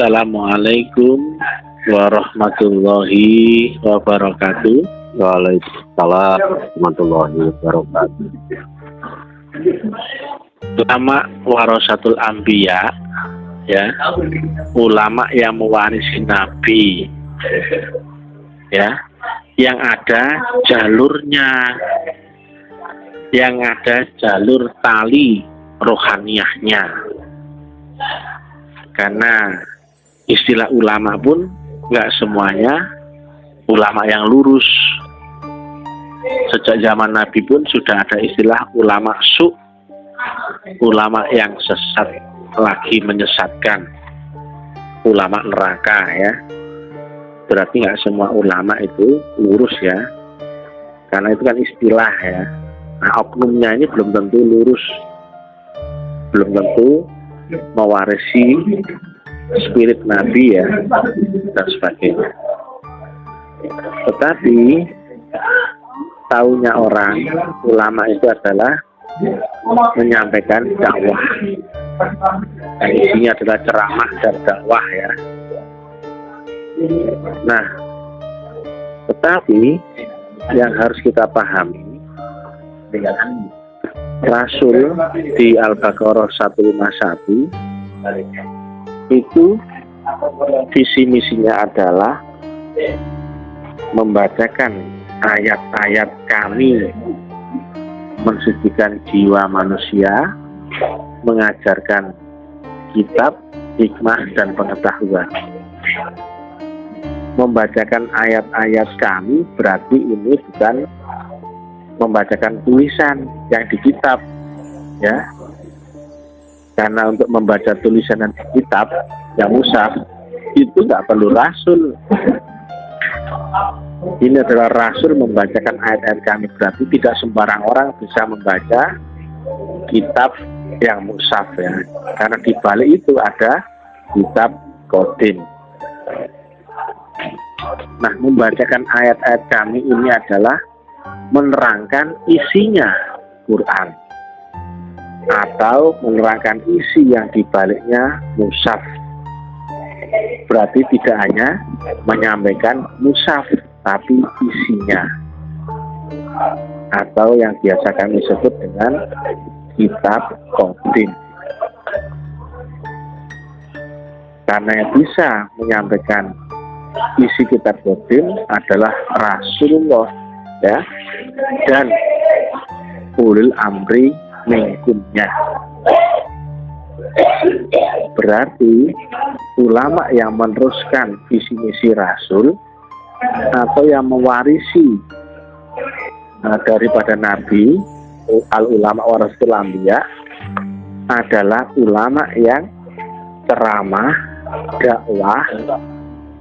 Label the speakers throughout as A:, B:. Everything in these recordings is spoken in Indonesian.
A: Assalamualaikum warahmatullahi wabarakatuh.
B: Waalaikumsalam warahmatullahi wabarakatuh.
A: Ulama warasatul anbiya, ya, ulama yang mewarisi nabi, ya, yang ada jalurnya, yang ada jalur tali rohaniyahnya. Karena istilah ulama pun nggak semuanya ulama yang lurus. Sejak zaman Nabi pun sudah ada istilah ulama su', ulama yang sesat lagi menyesatkan, ulama neraka, ya. Berarti nggak semua ulama itu lurus, ya, karena itu kan istilah, ya. Nah, oknumnya ini belum tentu lurus, belum tentu mewarisi spirit Nabi, ya, dan sebagainya. Tetapi taunya orang ulama itu adalah menyampaikan dakwah, dan isinya adalah ceramah dan dakwah, ya. Nah, tetapi yang harus kita pahami, Rasul di Al-Baqarah 151 itu visi misinya adalah membacakan ayat-ayat kami, mensucikan jiwa manusia, mengajarkan kitab, hikmah, dan pengetahuan. Membacakan ayat-ayat kami berarti ini bukan membacakan tulisan yang di kitab, ya. Karena untuk membaca tulisan yang di kitab yang mushaf itu nggak perlu rasul. Ini adalah rasul membacakan ayat-ayat kami, berarti tidak sembarang orang bisa membaca kitab yang mushaf, ya. Karena di balik itu ada kitab qadim. Nah, membacakan ayat-ayat kami ini adalah menerangkan isinya Quran, atau menerangkan isi yang dibaliknya mushaf. Berarti tidak hanya menyampaikan mushaf, tapi isinya, atau yang biasa kami sebut dengan kitab qadim. Karena yang bisa menyampaikan isi kitab qadim adalah Rasulullah, ya, dan ulil amri minkumnya. Berarti ulama yang meneruskan visi misi Rasul atau yang mewarisi daripada Nabi, al-ulama warasatul anbiya, adalah ulama yang ceramah, dakwah,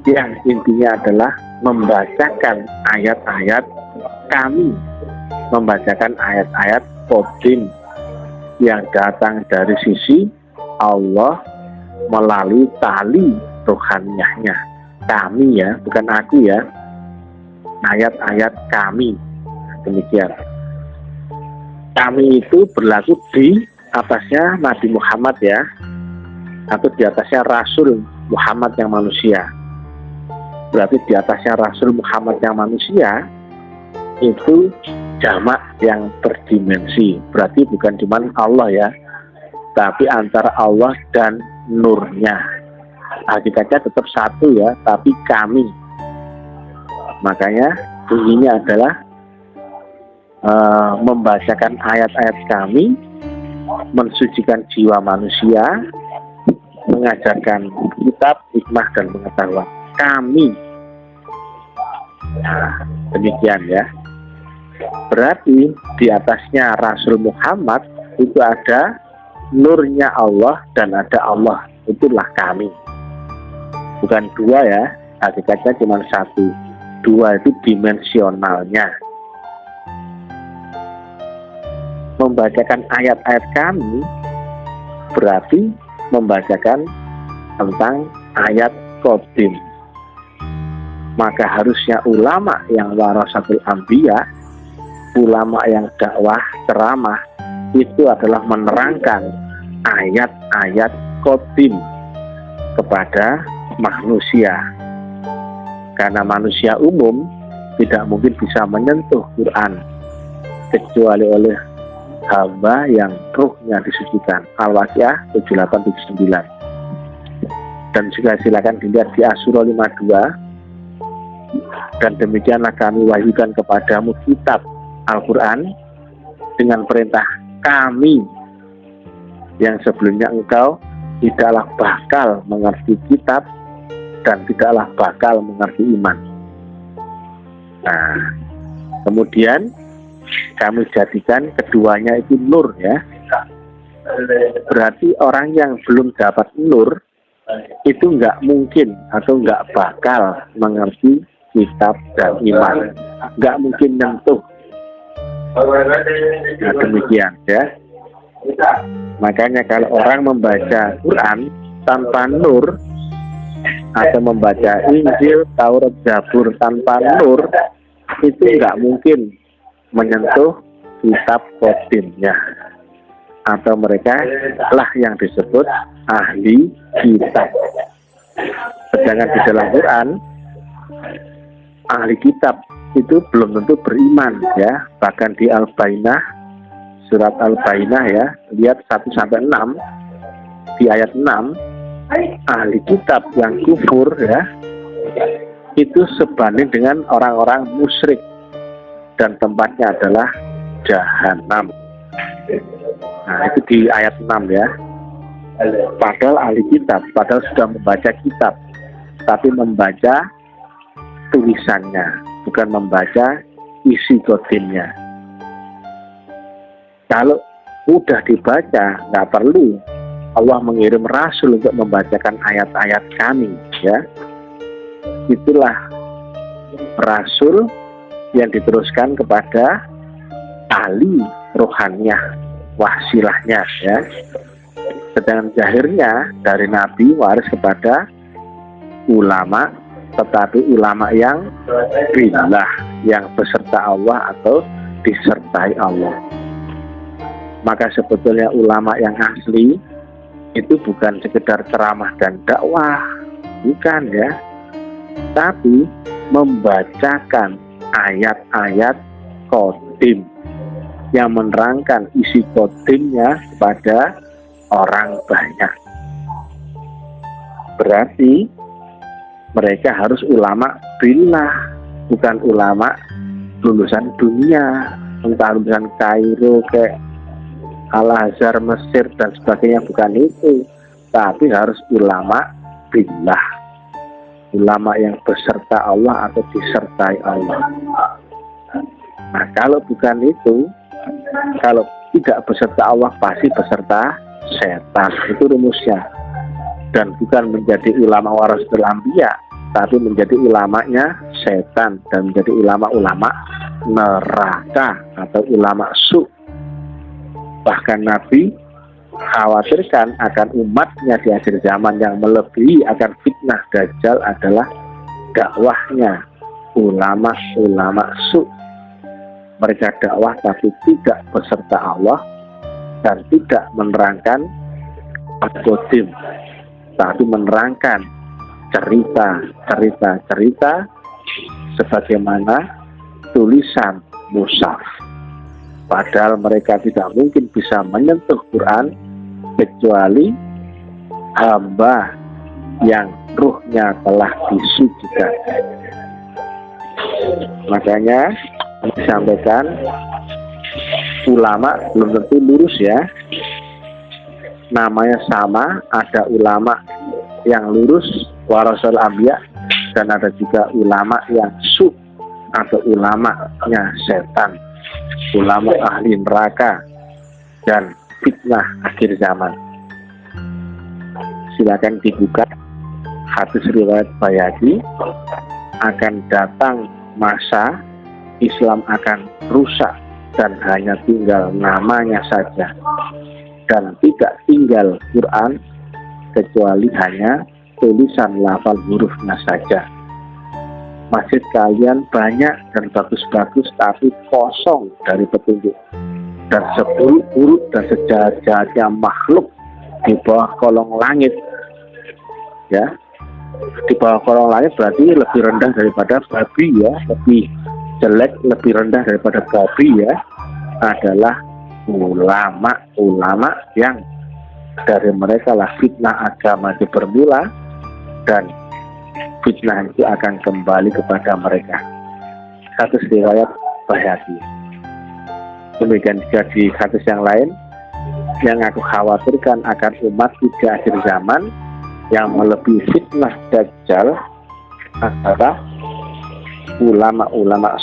A: yang intinya adalah membacakan ayat-ayat kami, membacakan ayat-ayat qadim yang datang dari sisi Allah melalui tali rohaniyahnya. Kami, ya, bukan aku, ya. Ayat-ayat kami, demikian. Kami itu berlaku di atasnya Nabi Muhammad, ya, atau di atasnya Rasul Muhammad yang manusia. Berarti di atasnya Rasul Muhammad yang manusia itu jamak yang berdimensi. Berarti bukan cuma Allah, ya, tapi antara Allah dan nurnya. Hakikatnya tetap satu, ya, tapi kami. Makanya bunyinya adalah membacakan ayat-ayat kami, mensucikan jiwa manusia, mengajarkan kitab, hikmah, dan pengetahuan kami. Nah, demikian, ya. Berarti di atasnya Rasul Muhammad itu ada nurnya Allah dan ada Allah, itulah kami. Bukan dua, ya, hakikatnya cuma satu. Dua itu dimensionalnya. Membacakan ayat-ayat kami berarti membacakan tentang ayat qadim. Maka harusnya ulama yang warasatul anbiya, ulama yang dakwah, ceramah, itu adalah menerangkan ayat-ayat qadim. kepada manusia. Karena manusia umum tidak mungkin bisa menyentuh Quran kecuali oleh hamba yang ruhnya disucikan. Al-Waqiah 7879. Dan juga silakan dilihat di Asy-Syura 52. Dan demikianlah kami wahyukan kepadamu kitab Al-Quran dengan perintah kami yang sebelumnya engkau tidaklah bakal mengerti kitab dan tidaklah bakal mengerti iman. Nah, kemudian kami jadikan keduanya itu nur ya. Berarti orang yang belum dapat nur itu nggak mungkin atau nggak bakal mengerti kitab dan iman, nggak mungkin nyentuh. Nah, demikian ya. Makanya kalau orang membaca Quran tanpa nur atau membaca Injil, Taurat, Zabur tanpa nur, itu nggak mungkin menyentuh kitab kodimnya, atau mereka lah yang disebut ahli kitab. Sedangkan di dalam Quran ahli kitab itu belum tentu beriman ya. Bahkan di Al-Bainah, surat Al-Bainah ya, lihat 1-6 di ayat 6, ahli kitab yang kufur ya itu sebanding dengan orang-orang musyrik dan tempatnya adalah jahanam. Nah, itu di ayat 6 ya. Padahal ahli kitab, padahal sudah membaca kitab, tapi membaca tulisannya, bukan membaca isi kodimnya. Kalau mudah dibaca, nggak perlu Allah mengirim rasul untuk membacakan ayat-ayat kami ya. Itulah rasul yang diteruskan kepada ahli rohaniyah, wahsilahnya ya. Sedangkan zahirnya dari Nabi waris kepada ulama, tetapi ulama yang billah, yang beserta Allah atau disertai Allah. Maka sebetulnya ulama yang asli itu bukan sekedar ceramah dan dakwah, bukan ya, tapi membacakan ayat-ayat kodim yang menerangkan isi kodimnya kepada orang banyak. Berarti mereka harus ulama billah, bukan ulama lulusan dunia, entah lulusan Kairo ke Al-Azhar Mesir dan sebagainya, bukan itu, tapi harus ulama billah, ulama yang beserta Allah atau disertai Allah. Nah, kalau bukan itu, kalau tidak beserta Allah pasti beserta setan, itu rumusnya. Dan bukan menjadi ulama warasatul anbiya, tapi menjadi ulamanya setan dan menjadi ulama-ulama neraka atau ulama su. Bahkan Nabi khawatirkan akan umatnya di akhir zaman yang melebihi akan fitnah Dajjal adalah dakwahnya ulama-ulama su. Mereka dakwah tapi tidak beserta Allah dan tidak menerangkan al-Qadim, tapi menerangkan cerita sebagaimana tulisan mushaf. Padahal mereka tidak mungkin bisa menyentuh Quran kecuali hamba yang ruhnya telah disucikan. Makanya disampaikan ulama belum tentu lurus ya. Namanya sama, ada ulama yang lurus warasul anbiya dan ada juga ulama yang su atau ulamanya setan, ulama ahli neraka dan fitnah akhir zaman. Silakan dibuka hadis riwayat Bayhaqi, akan datang masa Islam akan rusak dan hanya tinggal namanya saja, dan tidak tinggal Quran kecuali hanya tulisan lafal hurufnya saja. Masjid kalian banyak dan bagus-bagus tapi kosong dari petunjuk, dan seburuk-buruk dan sejahat-jahatnya makhluk di bawah kolong langit ya. Di bawah kolong langit berarti lebih rendah daripada babi ya, lebih jelek, lebih rendah daripada babi ya, adalah ulama-ulama yang dari mereka lah fitnah agama itu bermula dan fitnah itu akan kembali kepada mereka. Hadis riwayat Baihaqi. Demikian juga di hadis yang lain, yang aku khawatirkan akan umat di akhir zaman yang melebihi fitnah Dajjal adalah ulama-ulama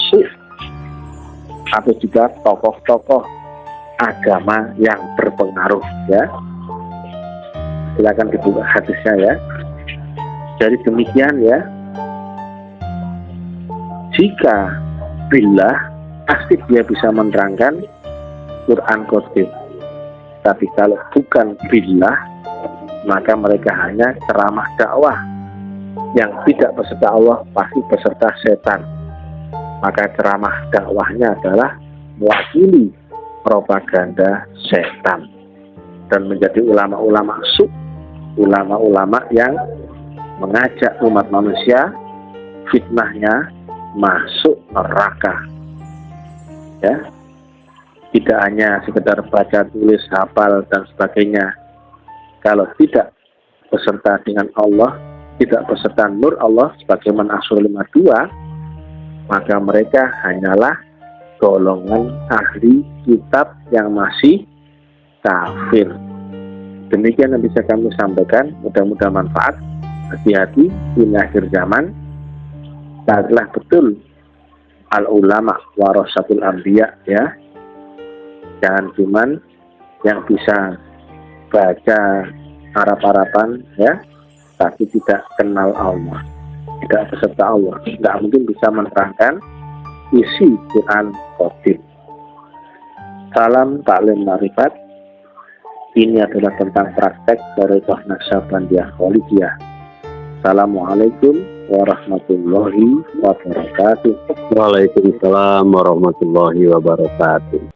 A: atau juga tokoh-tokoh agama yang berpengaruh ya. Silakan dibuka hadisnya ya. Jadi demikian ya. Jika billah pasti dia bisa menerangkan Quran Qadim. Tapi kalau bukan billah, maka mereka hanya ceramah dakwah. Yang tidak beserta Allah pasti beserta setan. Maka ceramah dakwahnya adalah mewakili propaganda setan dan menjadi ulama-ulama ulama-ulama yang mengajak umat manusia fitnahnya masuk neraka ya. Tidak hanya sekedar baca tulis hafal dan sebagainya, kalau tidak beserta dengan Allah, tidak beserta nur Allah sebagaimana Surah 52, maka mereka hanyalah golongan ahli kitab yang masih kafir. Demikian yang bisa kami sampaikan, mudah-mudahan manfaat. Hati-hati ini akhir zaman. Carilah betul al ulama warasatul anbiya ya. Jangan cuman yang bisa baca Arab-Araban ya, tapi tidak kenal Allah, tidak beserta Allah, tidak mungkin bisa menerangkan isi Quran Qadim. Salam taklim ma'rifat. Ini adalah tentang praktek Thariqah Naqsyabandiyah Khalidiyah. Assalamualaikum warahmatullahi wabarakatuh.
B: Waalaikumsalam warahmatullahi wabarakatuh.